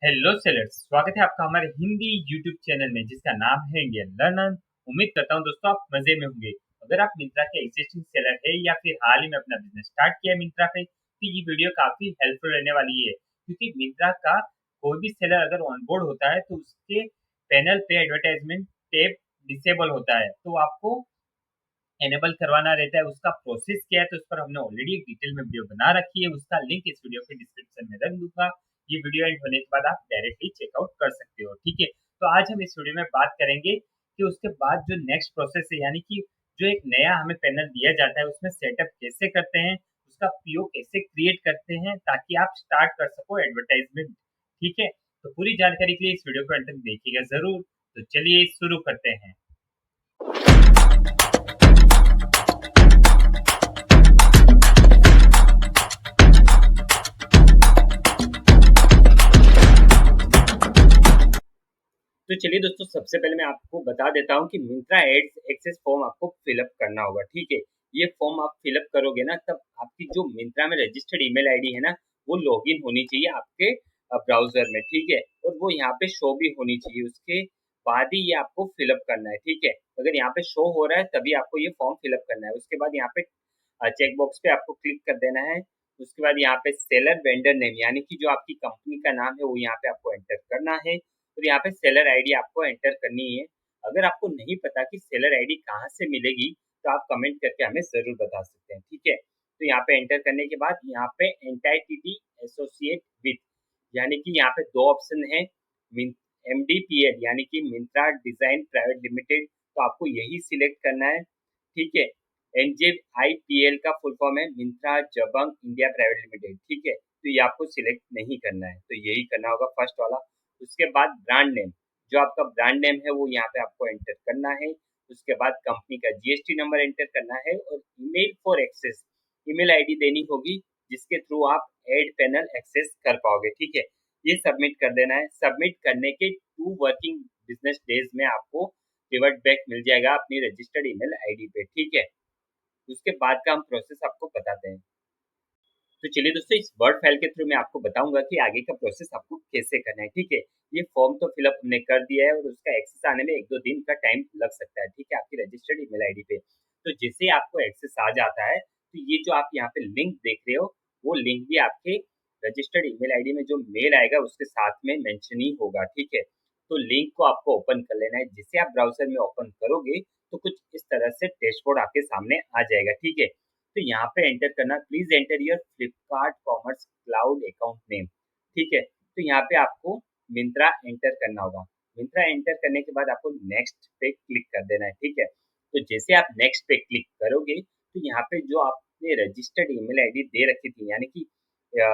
Hello sellers, स्वागत है आपका हमारे हिंदी यूट्यूब चैनल में जिसका नाम है इंडियन लर्नर। उम्मीद करता हूं दोस्तों आप मजे में होंगे। अगर आप मिंत्रा के एग्जिस्टिंग सेलर है या फिर हाल ही में अपना बिजनेस स्टार्ट किया है मिंत्रा पे, तो ये वीडियो काफी हेल्पफुल रहने वाली है, क्योंकि मिंत्रा का कोई भी सेलर अगर ऑनबोर्ड होता है तो उसके पैनल पे एडवर्टाइजमेंट टैब डिसेबल होता है, तो आपको एनेबल करवाना रहता है। उसका प्रोसेस क्या है, तो उस पर हमने ऑलरेडी एक डिटेल में वीडियो बना रखी है, उसका लिंक इस वीडियो के डिस्क्रिप्शन में रख दूंगा। ये वीडियो एंड होने के बाद आप डायरेक्टली चेकआउट कर सकते हो, ठीक है। तो आज हम इस वीडियो में बात करेंगे कि उसके बाद जो नेक्स्ट प्रोसेस है, यानी कि जो एक नया हमें पैनल दिया जाता है उसमें सेटअप कैसे करते हैं, उसका पीओ कैसे क्रिएट करते हैं, ताकि आप स्टार्ट कर सको एडवर्टाइजमेंट, ठीक है। तो पूरी जानकारी के लिए इस वीडियो को अंत तक देखिएगा जरूर। तो चलिए शुरू करते हैं। तो चलिए दोस्तों, सबसे पहले मैं आपको बता देता हूँ कि मिंत्रा एड्स एक्सेस फॉर्म आपको फिलअप करना होगा, ठीक है। ये फॉर्म आप फिलअप करोगे ना, तब आपकी जो मिंत्रा में रजिस्टर्ड ईमेल आईडी है ना, वो लॉगिन होनी चाहिए आपके ब्राउजर में, ठीक है। और वो यहाँ पे शो भी होनी चाहिए, उसके बाद ही ये आपको फिलअप करना है, ठीक है। अगर यहाँ पे शो हो रहा है तभी आपको ये फॉर्म फिलअप करना है। उसके बाद यहाँ पे चेक बॉक्स पे आपको क्लिक कर देना है। उसके बाद यहाँ पे सेलर वेंडर नेम, यानी कि जो आपकी कंपनी का नाम है वो यहाँ पे आपको एंटर करना है। और यहाँ पे सेलर आईडी आपको एंटर करनी है। अगर आपको नहीं पता कि सेलर आईडी कहाँ से मिलेगी, तो आप कमेंट करके हमें ज़रूर बता सकते हैं, ठीक है। तो यहाँ पे एंटर करने के बाद यहाँ पे एंटाइटी एसोसिएट विथ, यानी कि यहाँ पे दो ऑप्शन है, MDPL यानी कि मिंत्रा डिजाइन प्राइवेट लिमिटेड, तो आपको यही सिलेक्ट करना है, ठीक है। NJIPL का फुल फॉर्म है मिंत्रा जबंग इंडिया प्राइवेट लिमिटेड, ठीक है। तो ये आपको सिलेक्ट नहीं करना है, तो यही करना होगा फर्स्ट वाला। उसके बाद ब्रांड नेम, जो आपका ब्रांड नेम है वो यहाँ पे आपको एंटर करना है। उसके बाद कंपनी का जीएसटी नंबर एंटर करना है, और email for access, email ID देनी होगी जिसके थ्रू आप एड पैनल एक्सेस कर पाओगे, ठीक है। ये सबमिट कर देना है। सबमिट करने के 2 वर्किंग बिजनेस डेज में आपको रिवर्ट बैक मिल जाएगा अपनी रजिस्टर्ड ईमेल आईडी पे, ठीक है। उसके बाद का हम प्रोसेस आपको बताते हैं। तो चलिए दोस्तों, इस वर्ड फाइल के थ्रू मैं आपको बताऊंगा कि आगे का प्रोसेस आपको कैसे करना है, ठीक है। ये फॉर्म तो फिलअप हमने कर दिया है और उसका एक्सेस आने में 1-2 दिन का टाइम लग सकता है, ठीक है, आपकी रजिस्टर्ड ईमेल आईडी पे। तो जैसे आपको एक्सेस आ जाता है, तो ये जो आप यहाँ पे लिंक देख रहे हो, वो लिंक भी आपके रजिस्टर्ड ईमेल आईडी में जो मेल आएगा उसके साथ में मेंशन ही होगा, ठीक है। तो लिंक को आपको ओपन कर लेना है। जिसे आप ब्राउजर में ओपन करोगे तो कुछ इस तरह से डैशबोर्ड आपके सामने आ जाएगा, ठीक है। तो यहाँ पे एंटर करना, please enter your Flipkart commerce cloud account name, ठीक है। तो यहाँ पे आपको मिंत्रा एंटर करना होगा। मिंत्रा एंटर करने के बाद आपको नेक्स्ट पे क्लिक कर देना है, ठीक है। तो जैसे आप नेक्स्ट पे क्लिक करोगे, तो यहाँ पे जो आपने रजिस्टर्ड ईमेल आईडी दे रखी थी, यानी कि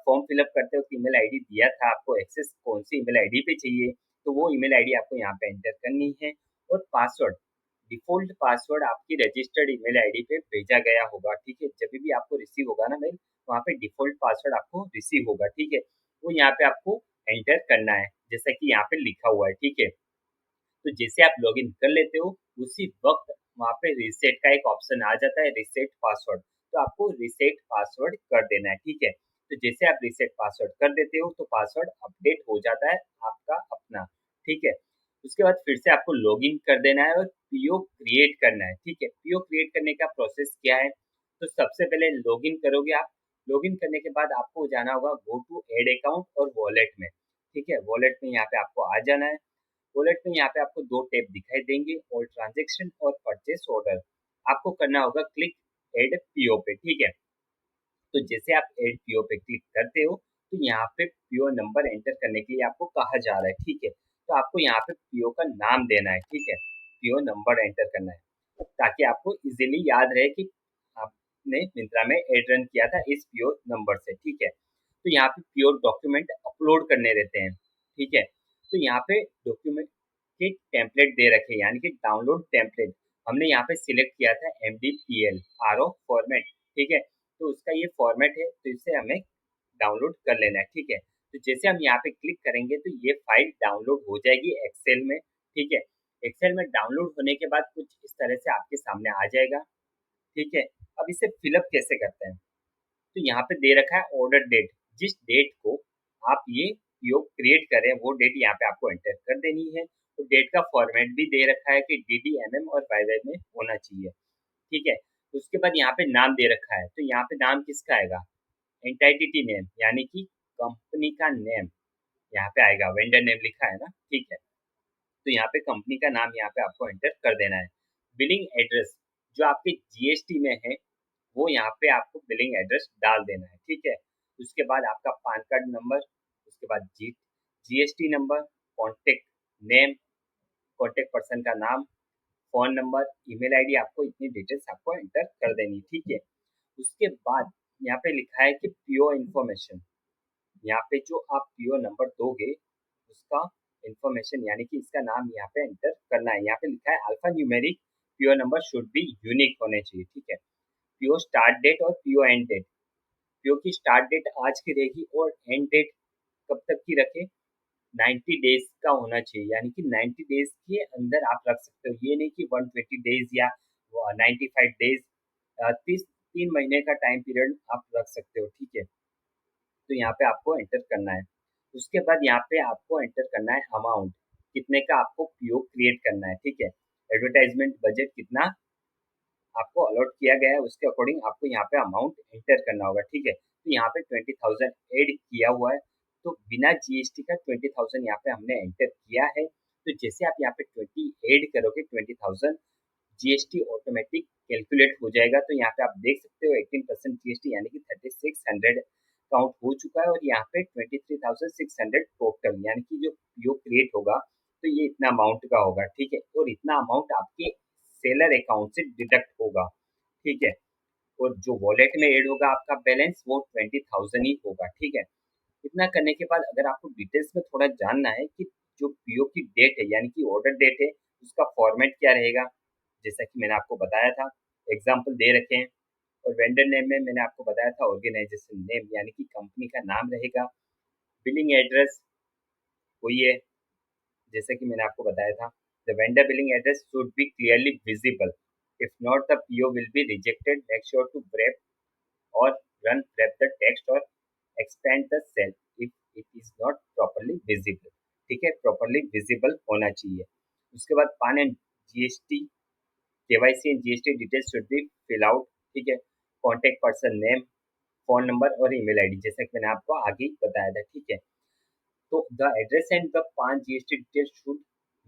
फॉर्म फिलअप करते वक्त ईमेल आईडी दिया था, आपको एक्सेस कौन सी ईमेल आईडी पे चाहिए, तो वो ईमेल आईडी आपको यहाँ पे एंटर करनी है। और पासवर्ड, डिफ़ॉल्ट पासवर्ड आपकी रजिस्टर्ड ईमेल आईडी पे भेजा गया होगा, ठीक है। जब भी आपको रिसीव होगा ना मेल, वहाँ पे डिफ़ॉल्ट पासवर्ड आपको रिसीव होगा, ठीक है। वो यहाँ पे आपको एंटर करना है, जैसा कि यहाँ पे लिखा हुआ है, ठीक है। तो जैसे आप लॉगिन कर लेते हो, उसी वक्त वहाँ पे रीसेट का एक ऑप्शन आ जाता है, रीसेट पासवर्ड। तो आपको रीसेट पासवर्ड कर देना है, ठीक है। तो जैसे आप रीसेट पासवर्ड कर देते हो, तो पासवर्ड अपडेट हो जाता है आपका अपना, ठीक है। उसके बाद फिर से आपको लॉगिन कर देना है और पीओ क्रिएट करना है, ठीक है। पीओ क्रिएट करने का प्रोसेस क्या है, तो सबसे पहले लॉगिन करोगे आप। लॉगिन करने के बाद आपको जाना होगा गो टू एड अकाउंट और वॉलेट में, ठीक है। वॉलेट में यहाँ पे आपको आ जाना है। वॉलेट में यहाँ पे आपको 2 टैब दिखाई देंगे, ऑल ट्रांजैक्शन और परचेस ऑर्डर। आपको करना होगा क्लिक एड पीओ पे, ठीक है। तो जैसे आप एड पीओ पे क्लिक करते हो, तो यहाँ पे पीओ नंबर एंटर करने के लिए आपको कहा जा रहा है, ठीक है। तो आपको यहाँ पे पीओ का नाम देना है, ठीक है। पीओ नंबर एंटर करना है, ताकि आपको इजीली याद रहे कि आपने मिंत्रा में एड रन किया था इस पीओ नंबर से, ठीक है। तो यहाँ पे पीओ डॉक्यूमेंट अपलोड करने रहते हैं, ठीक है। तो यहाँ पे डॉक्यूमेंट के टेम्पलेट दे रखे हैं, यानी कि डाउनलोड टेम्पलेट। हमने यहाँ पे सिलेक्ट किया था MDPL आरओ फॉर्मेट, ठीक है। तो उसका ये फॉर्मेट है, तो इसे हमें डाउनलोड कर लेना है, ठीक है। तो जैसे हम यहाँ पे क्लिक करेंगे तो ये फाइल डाउनलोड हो जाएगी एक्सेल में, ठीक है। एक्सेल में डाउनलोड होने के बाद कुछ इस तरह से आपके सामने आ जाएगा, ठीक है। अब इसे फिलअप कैसे करते हैं, तो यहाँ पे दे रखा है ऑर्डर डेट, जिस डेट को आप ये पीओ क्रिएट करें वो डेट यहाँ पे आपको एंटर कर देनी है। तो डेट का फॉर्मेट भी दे रखा है कि DD, और YY में होना चाहिए, ठीक है। उसके बाद यहाँ पे नाम दे रखा है, तो यहाँ पे नाम किसका आएगा, एंटाइटी नेम यानी कि कंपनी का नेम यहाँ पे आएगा, वेंडर नेम लिखा है ना, ठीक है। तो यहाँ पे कंपनी का नाम यहाँ पे आपको एंटर कर देना है। बिलिंग एड्रेस जो आपके जीएसटी में है वो यहाँ पे आपको बिलिंग एड्रेस डाल देना है, ठीक है। उसके बाद आपका पान कार्ड नंबर, उसके बाद GST number, contact name, contact person का नाम, फोन नंबर, ईमेल आईडी, आपको इतनी डिटेल्स आपको एंटर कर देनी, ठीक है। उसके बाद यहाँ पे लिखा है कि पीओ इन्फॉर्मेशन, यहाँ पे जो आप पीओ नंबर दोगे उसका इन्फॉर्मेशन यानी कि इसका नाम यहाँ पे एंटर करना है। यहाँ पे लिखा है alpha numeric PO number should be unique होने चाहिए, ठीक है। पीओ स्टार्ट डेट और पीओ एंड डेट, पीओ की स्टार्ट डेट आज की रहेगी और एंड डेट कब तक की रखें, 90 डेज का होना चाहिए, यानी कि 90 डेज के अंदर आप रख सकते हो। ये नहीं कि 120 डेज या 95 डेज, 3 महीने का टाइम पीरियड आप रख सकते हो, ठीक है। तो यहाँ पे आपको एंटर करना है। उसके बाद यहाँ पे आपको एंटर करना है अमाउंट, कितने का आपको पीओ क्रिएट करना है, ठीक है। एडवर्टाइजमेंट बजट कितना आपको अलॉट किया गया है उसके अकॉर्डिंग आपको यहाँ पे अमाउंट एंटर करना होगा, ठीक है। तो यहाँ पे 20,000 ऐड किया हुआ है, तो बिना जीएसटी का 20,000 यहाँ पे हमने एंटर किया है। तो जैसे आप यहाँ पे 20 ऐड करोगे 20,000, जीएसटी ऑटोमेटिक कैलकुलेट हो जाएगा। तो यहाँ पे आप देख सकते हो 18% जीएसटी यानी कि 3600 काउंट हो चुका है, और यहाँ पे 23,600 टोटल यानी कि जो पीओ क्रिएट होगा तो ये इतना अमाउंट का होगा, ठीक है। और इतना अमाउंट आपके सेलर अकाउंट से डिडक्ट होगा, ठीक है। और जो वॉलेट में ऐड होगा आपका बैलेंस वो 20,000 ही होगा, ठीक है। इतना करने के बाद अगर आपको डिटेल्स में थोड़ा जानना है कि जो पीओ की डेट है यानी कि ऑर्डर डेट है उसका फॉर्मेट क्या रहेगा, जैसा कि मैंने आपको बताया था, एग्जाम्पल दे रखे हैं। और वेंडर नेम में मैंने आपको बताया था ऑर्गेनाइजेशन नेम यानी कि कंपनी का नाम रहेगा। बिलिंग एड्रेस वही है जैसे कि मैंने आपको बताया था, the vendor billing address should be clearly visible, if not the PO will be rejected, make sure to wrap or run wrap the text or expand the cell if it is not properly visible, ठीक है। Properly visible होना चाहिए। उसके बाद PAN and GST, KYC and GST details should be fill out, ठीक है। Contact person name, phone number और email ID जैसा कि मैंने आपको आगे बताया था, ठीक है। तो द एड्रेस एंड द पान GST details should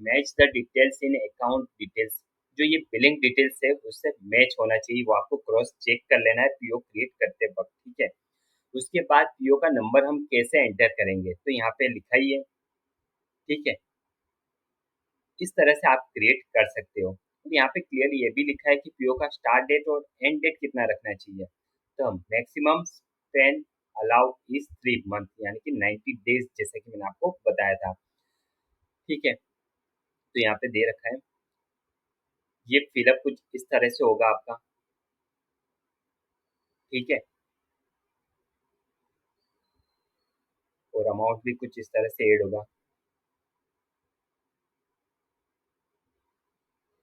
match the details in account details, जो ये बिलिंग डिटेल्स है उससे मैच होना चाहिए, वो आपको क्रॉस चेक कर लेना है पीओ क्रिएट करते वक्त, ठीक है। उसके बाद पीओ का नंबर हम कैसे एंटर करेंगे, तो यहाँ पे लिखा ही है, ठीक है। इस तरह से आप क्रिएट कर सकते हो। तो यहाँ पे क्लियरली ये भी लिखा है कि पीओ का स्टार्ट डेट और एंड डेट कितना रखना चाहिए। तो maximum Spain allow is 3 month यानी कि 90 डेज जैसे कि मैंने आपको बताया था, ठीक है। तो यहाँ पे दे रखा है, ये फिलअप कुछ इस तरह से होगा आपका, ठीक है। और अमाउंट भी कुछ इस तरह से ऐड होगा,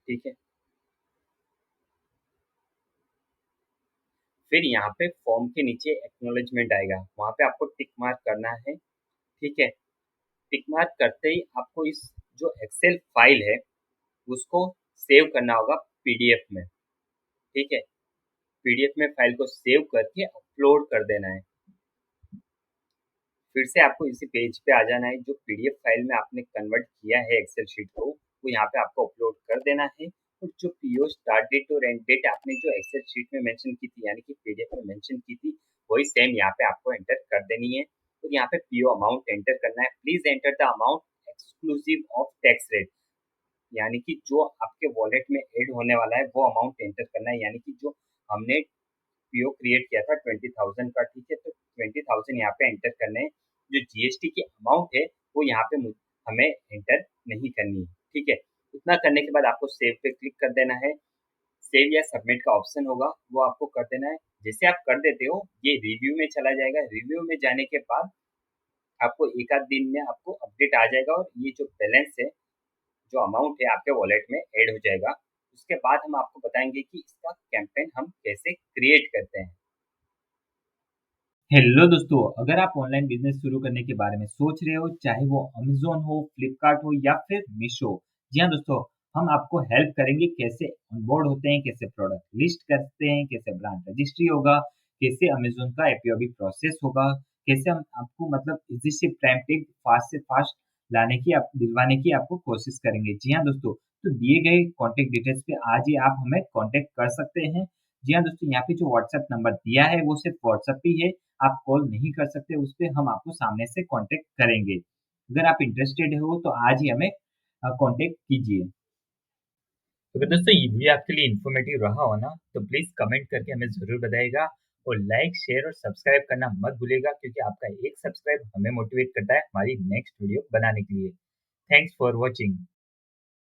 ठीक है। फिर यहाँ पे फॉर्म के नीचे एक्नॉलेजमेंट आएगा, वहाँ पे आपको टिक मार्क करना है, ठीक है। टिक मार्क करते ही आपको इस जो एक्सेल फाइल है उसको सेव करना होगा पीडीएफ में, ठीक है। पीडीएफ में फाइल को सेव करके अपलोड कर देना है। फिर से आपको इसी पेज पे आ जाना है, जो पीडीएफ फाइल में आपने कन्वर्ट किया है एक्सेल शीट को वो यहाँ पे आपको अपलोड कर देना है। और जो पीओ स्टार्ट डेट और एंड डेट आपने जो एक्सेल शीट में मेंशन की थी यानी कि पीडीएफ में मेंशन की थी वही सेम यहाँ पे आपको एंटर कर देनी है। और यहाँ पे पीओ अमाउंट एंटर करना है, please enter the amount exclusive of tax rate, यानी कि जो आपके वॉलेट में ऐड होने वाला है वो अमाउंट एंटर करना है, यानी कि जो हमने पीओ क्रिएट किया था 20,000 का, ठीक है। तो 20,000 यहाँ पे एंटर करने हैं, जो जीएसटी की अमाउंट है वो यहाँ पे हमें एंटर नहीं करनी है, ठीक है। उतना करने के बाद आपको सेव पे क्लिक कर देना है, सेव या सबमिट का ऑप्शन होगा वो आपको कर देना है। जैसे आप कर देते हो ये रिव्यू में चला जाएगा, रिव्यू में जाने के बाद आपको एक आध दिन में आपको अपडेट आ जाएगा और ये जो बैलेंस है, जो अमाउंट है आपके वॉलेट में ऐड हो जाएगा। उसके बाद हम आपको बताएंगे कि इसका कैंपेन हम कैसे क्रिएट करते हैं। हेलो दोस्तों, अगर आप ऑनलाइन बिजनेस शुरू करने के बारे में सोच रहे हो, चाहे वो अमेज़न हो, फ्लिपकार्ट हो या फिर मीशो। जी हाँ दोस्तों, हम आपको हेल्प करेंगे कैसे ऑनबोर्ड होते हैं, कैसे प्रोडक्ट लिस्ट करते हैं, कैसे ब्रांड रजिस्ट्री होगा, कैसे अमेज़न का एपीओबी प्रोसेस होगा, कैसे हम आपको मतलब ईज़ी से टाइम पे फास्ट से फास्ट लाने की आप दिलवाने की आपको कोशिश करेंगे। जी हाँ दोस्तों, तो दिए गए कॉन्टैक्ट डिटेल्स पे आज ही आप हमें कॉन्टैक्ट कर सकते हैं। जी हाँ दोस्तों, यहाँ पे जो व्हाट्सएप नंबर दिया है वो सिर्फ़ व्हाट्सएप पे ही है। आप कॉल नहीं कर सकते, उस पे हम आपको सामने से कॉन्टैक्ट करेंगे। अगर आप इंटरेस्टेड हो तो आज ही हमें कॉन्टैक्ट कीजिए। अगर दोस्तों ये वीडियो आपके लिए इन्फॉर्मेटिव रहा हो ना, तो प्लीज़ कमेंट करके हमें ज़रूर बताइएगा और लाइक, शेयर और सब्सक्राइब करना मत भूलिएगा क्योंकि आपका एक सब्सक्राइब हमें मोटिवेट करता है हमारी नेक्स्ट वीडियो बनाने के लिए। Thanks for watching.